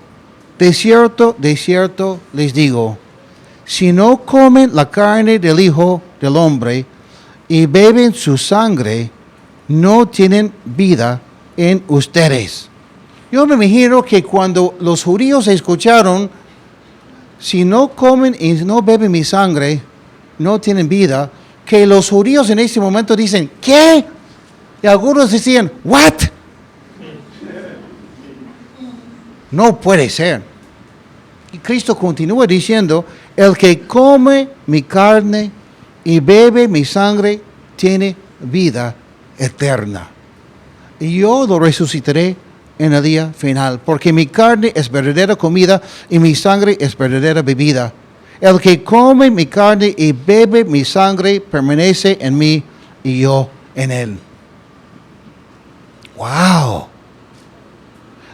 de cierto les digo, si no comen la carne del Hijo del Hombre y beben su sangre, no tienen vida en ustedes. Yo me imagino que cuando los judíos escucharon, si no comen y no beben mi sangre, no tienen vida, que los judíos en ese momento dicen, ¿qué? Y algunos decían, ¿what? No puede ser. Y Cristo continúa diciendo, el que come mi carne y bebe mi sangre tiene vida eterna. Y yo lo resucitaré en el día final, porque mi carne es verdadera comida y mi sangre es verdadera bebida. El que come mi carne y bebe mi sangre permanece en mí y yo en él. ¡Wow!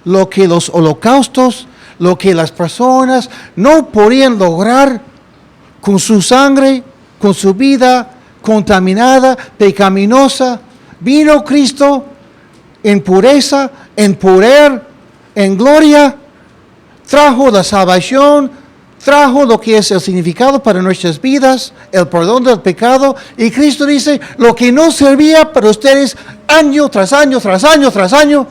Lo que los holocaustos, lo que las personas no podían lograr con su sangre, con su vida contaminada, pecaminosa, vino Cristo en pureza, en poder, en gloria, trajo la salvación, trajo lo que es el significado para nuestras vidas, el perdón del pecado, y Cristo dice, lo que no servía para ustedes año tras año, tras año, tras año,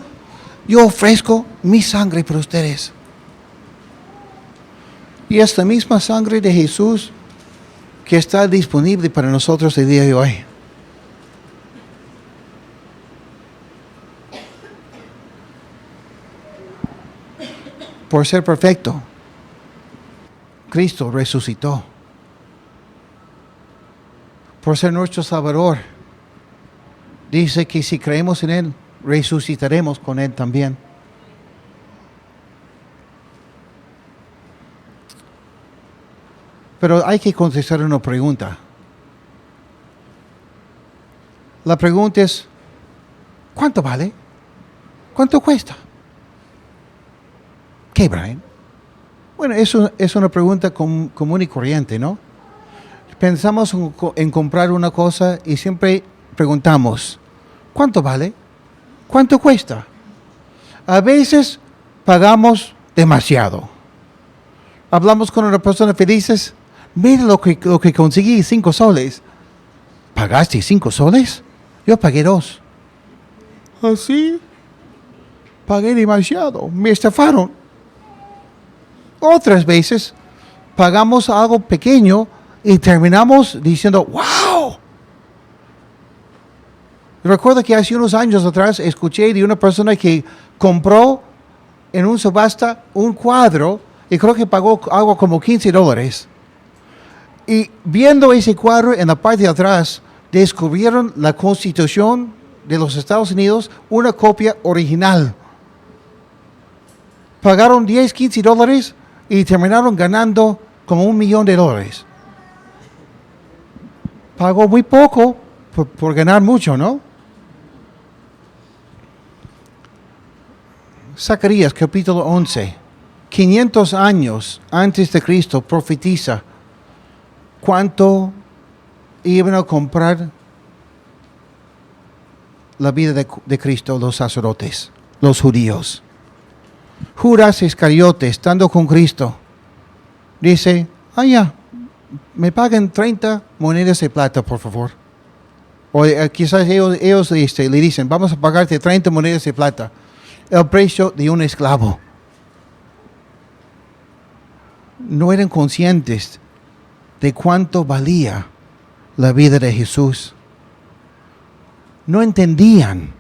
yo ofrezco mi sangre para ustedes. Y esta misma sangre de Jesús que está disponible para nosotros el día de hoy. Por ser perfecto, Cristo resucitó. Por ser nuestro Salvador, dice que si creemos en Él, resucitaremos con Él también. Pero hay que contestar una pregunta. La pregunta es, ¿cuánto vale? ¿Cuánto cuesta? ¿Qué, Brian? Bueno, eso es una pregunta común y corriente, ¿no? Pensamos en comprar una cosa y siempre preguntamos, ¿cuánto vale? ¿Cuánto cuesta? A veces pagamos demasiado. Hablamos con una persona felices, mira lo que conseguí, 5 soles. ¿Pagaste 5 soles? Yo pagué 2. ¿Así? Pagué demasiado, me estafaron. Otras veces pagamos algo pequeño y terminamos diciendo, ¡wow! Recuerdo que hace unos años atrás escuché de una persona que compró en un subasta un cuadro y creo que pagó algo como $15. Y viendo ese cuadro en la parte de atrás, descubrieron la Constitución de los Estados Unidos, una copia original. Pagaron $10, $15 y terminaron ganando como $1 millón. Pagó muy poco por ganar mucho, ¿no? Zacarías capítulo 11, 500 años antes de Cristo, profetiza cuánto iban a comprar la vida de Cristo los sacerdotes, los judíos. Judas Iscariote, estando con Cristo, dice, ya, me paguen 30 monedas de plata, por favor. O quizás ellos le dicen, vamos a pagarte 30 monedas de plata, el precio de un esclavo. No eran conscientes de cuánto valía la vida de Jesús. No entendían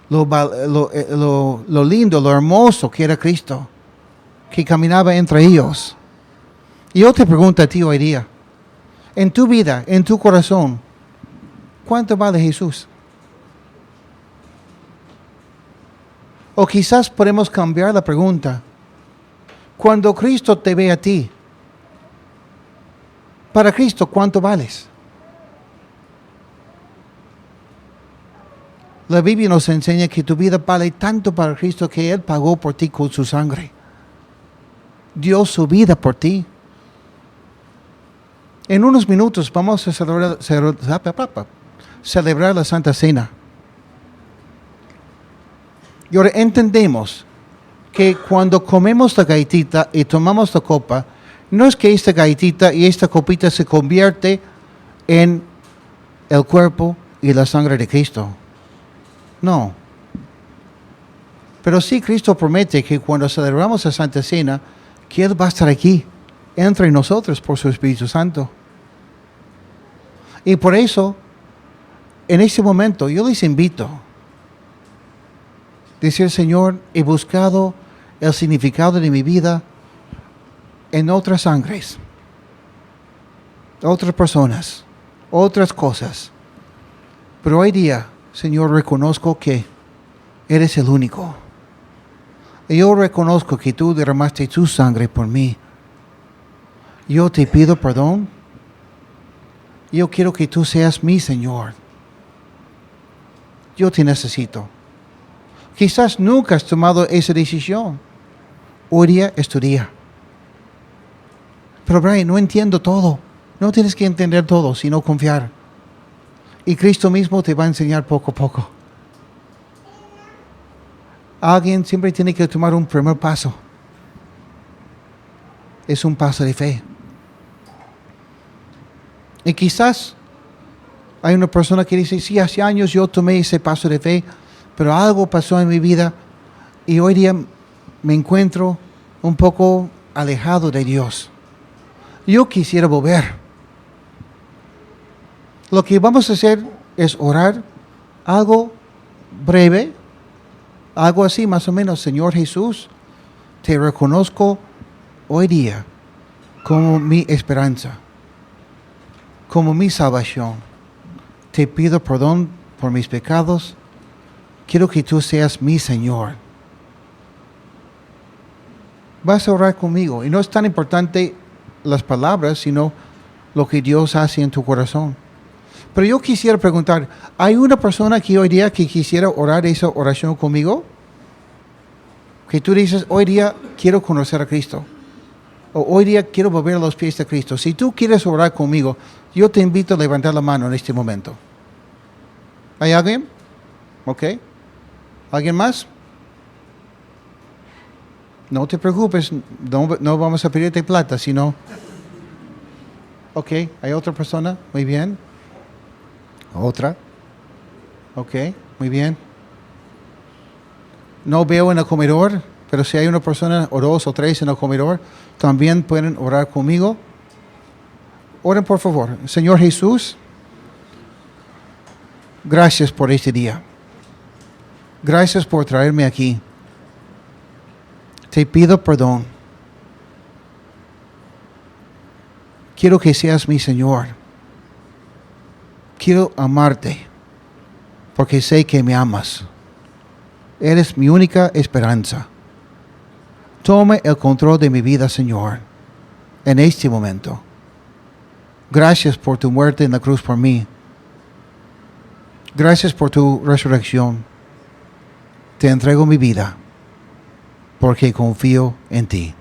lo lindo, lo hermoso que era Cristo, que caminaba entre ellos. Y yo te pregunto a ti hoy día, en tu vida, en tu corazón, ¿cuánto vale Jesús? O quizás podemos cambiar la pregunta. Cuando Cristo te ve a ti, para Cristo, ¿cuánto vales? La Biblia nos enseña que tu vida vale tanto para Cristo que Él pagó por ti con su sangre. Dio su vida por ti. En unos minutos vamos a celebrar la Santa Cena. Y ahora entendemos que cuando comemos la galletita y tomamos la copa, no es que esta galletita y esta copita se convierte en el cuerpo y la sangre de Cristo. No. Pero sí Cristo promete que cuando celebramos la Santa Cena, que Él va a estar aquí, entre nosotros por su Espíritu Santo. Y por eso, en este momento, yo les invito a decir, Señor, he buscado el significado de mi vida en otras sangres, otras personas, otras cosas. Pero hoy día, Señor, reconozco que eres el único. Y yo reconozco que tú derramaste tu sangre por mí. Yo te pido perdón. Yo quiero que tú seas mi Señor. Yo te necesito. Quizás nunca has tomado esa decisión. Hoy día es tu día. Pero Brian, no entiendo todo. No tienes que entender todo, sino confiar. Y Cristo mismo te va a enseñar poco a poco. Alguien siempre tiene que tomar un primer paso. Es un paso de fe. Y quizás hay una persona que dice, sí, hace años yo tomé ese paso de fe, pero algo pasó en mi vida y hoy día me encuentro un poco alejado de Dios. Yo quisiera volver. Lo que vamos a hacer es orar algo breve, algo así más o menos. Señor Jesús, te reconozco hoy día como mi esperanza, como mi salvación. Te pido perdón por mis pecados. Quiero que tú seas mi Señor. Vas a orar conmigo. Y no es tan importante las palabras, sino lo que Dios hace en tu corazón. Pero yo quisiera preguntar, ¿hay una persona aquí hoy día que quisiera orar esa oración conmigo? Que tú dices, hoy día quiero conocer a Cristo. O hoy día quiero volver a los pies de Cristo. Si tú quieres orar conmigo, yo te invito a levantar la mano en este momento. ¿Hay alguien? Ok. ¿Alguien más? No te preocupes, no vamos a pedirte plata, sino... Ok, ¿hay otra persona? Muy bien. ¿Otra? Ok, muy bien. No veo en el comedor, pero si hay una persona o dos o tres en el comedor, también pueden orar conmigo. Oren por favor. Señor Jesús, gracias por este día. Gracias por traerme aquí. Te pido perdón. Quiero que seas mi Señor. Quiero amarte porque sé que me amas. Eres mi única esperanza. Tome el control de mi vida, Señor, en este momento. Gracias por tu muerte en la cruz por mí. Gracias por tu resurrección. Te entrego mi vida porque confío en ti.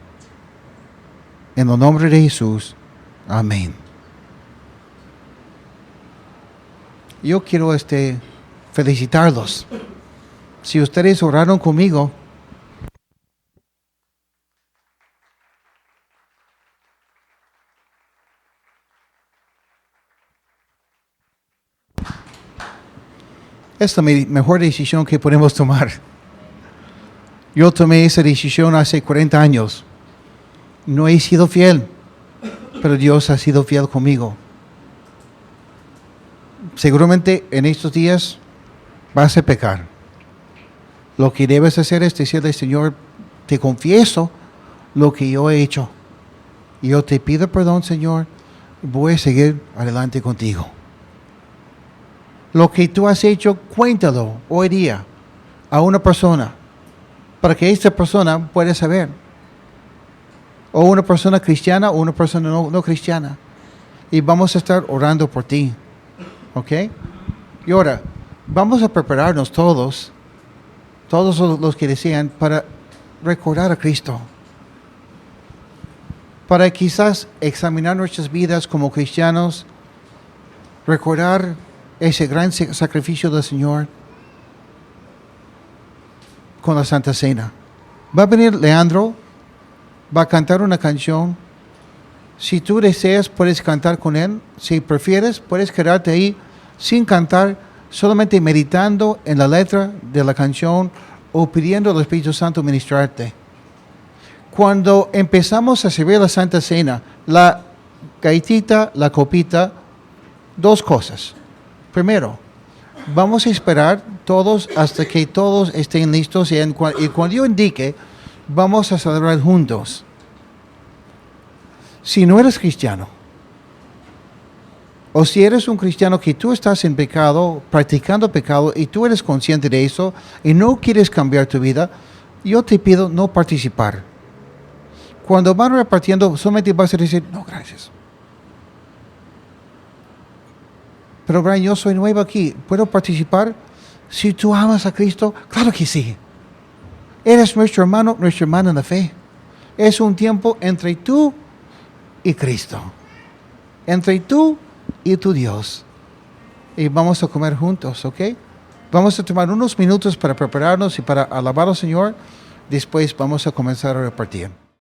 En el nombre de Jesús. Amén. Yo quiero felicitarlos. Si ustedes oraron conmigo, es la mejor decisión que podemos tomar. Yo tomé esa decisión hace 40 años. No he sido fiel. pero Dios ha sido fiel conmigo. Seguramente en estos días vas a pecar. Lo que debes hacer es decirle, Señor, te confieso lo que yo he hecho. Yo te pido perdón, Señor, voy a seguir adelante contigo. Lo que tú has hecho, cuéntalo hoy día a una persona, para que esta persona pueda saber. O una persona cristiana o una persona no cristiana. Y vamos a estar orando por ti. ¿Ok? Y ahora, vamos a prepararnos todos los que desean, para recordar a Cristo. Para quizás examinar nuestras vidas como cristianos, recordar ese gran sacrificio del Señor con la Santa Cena. Va a venir Leandro, va a cantar una canción. Si tú deseas, puedes cantar con él. Si prefieres, puedes quedarte ahí sin cantar, solamente meditando en la letra de la canción o pidiendo al Espíritu Santo ministrarte. Cuando empezamos a servir la Santa Cena, la gaitita, la copita, dos cosas. Primero, vamos a esperar todos hasta que todos estén listos y cuando yo indique, vamos a celebrar juntos. Si no eres cristiano, o si eres un cristiano que tú estás en pecado, practicando pecado, y tú eres consciente de eso, y no quieres cambiar tu vida, yo te pido no participar. Cuando van repartiendo, solamente vas a decir, no, gracias. Pero Brian, yo soy nuevo aquí, ¿puedo participar? Si tú amas a Cristo, claro que sí. Eres nuestro hermano, nuestra hermana en la fe. Es un tiempo entre tú y Cristo. Entre tú y tu Dios. Y vamos a comer juntos, ¿ok? Vamos a tomar unos minutos para prepararnos y para alabar al Señor. Después vamos a comenzar a repartir.